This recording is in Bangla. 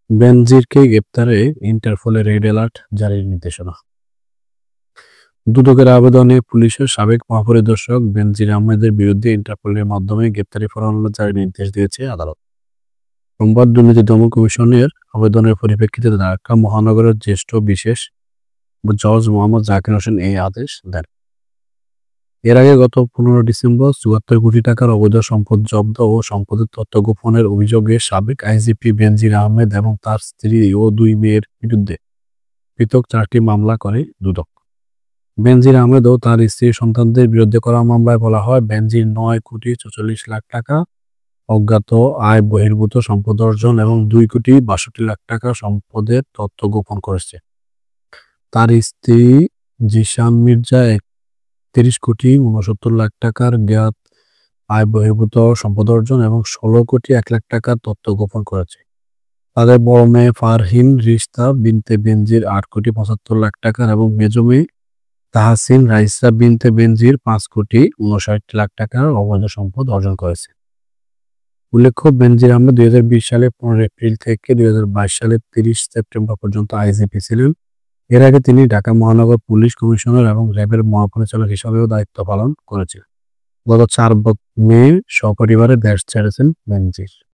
বেনজিরকে গ্রেপ্তারে ইন্টারপোলের রেড অ্যালার্ট জারির নির্দেশনা। দুদকের আবেদনে পুলিশের সাবেক মহাপরিদর্শক বেনজির আহমেদের বিরুদ্ধে ইন্টারপোলের মাধ্যমে গ্রেপ্তারি পরোয়ানা জারির নির্দেশ দিয়েছে আদালত। সোমবার দুর্নীতি দমন কমিশনের আবেদনের পরিপ্রেক্ষিতে ঢাকা মহানগরের জ্যেষ্ঠ বিশেষ জজ মোহাম্মদ জাকির হোসেন এই আদেশ দেন। এর আগে গত 15 ডিসেম্বর ৭৪ কোটি টাকার অবৈধ সম্পদ জব্দ ও সম্পদের তথ্য গোপনের অভিযোগে সাবেক আইজিপি বেনজির আহমেদ এবং তার স্ত্রী ও 2 মেয়ের বিরুদ্ধে পৃথক 4টি মামলা করে দুদক। বেনজির আহমেদ ও তার স্ত্রীর সন্তানদের বিরুদ্ধে করা মামলায় বলা হয়, বেনজির 9,44,00,000 টাকা অজ্ঞাত আয় বহির্ভূত সম্পদ অর্জন এবং 2,62,00,000 টাকা সম্পদের তথ্য গোপন করেছে। তার স্ত্রী জিশান মির্জা 31,69,00,000 টাকার জ্ঞাত আয় বহির্ভূত সম্পদ অর্জন এবং 16,01,00,000 টাকার তথ্য গোপন করেছে। তাদের বড় মেয়ে ফারহিন রিশতা বিনতে বেনজির 8,75,00,000 টাকার এবং মেজ মেয়ে তাহসিন রাইসা বিনতে বেনজির 5,59,00,000 টাকার অবৈধ সম্পদ অর্জন করেছে। উল্লেখ্য, বেনজির আহমেদ 2020 সালে 15 এপ্রিল থেকে 2022 সালের 30 সেপ্টেম্বর পর্যন্ত আইজিপি ছিলেন। এর আগে তিনি ঢাকা মহানগর পুলিশ কমিশনার এবং র্যাবের মহাপরিচালক হিসাবেও দায়িত্ব পালন করেছিলেন। গত 4 মে সপরিবারে দেশ ছেড়েছেন বেনজির।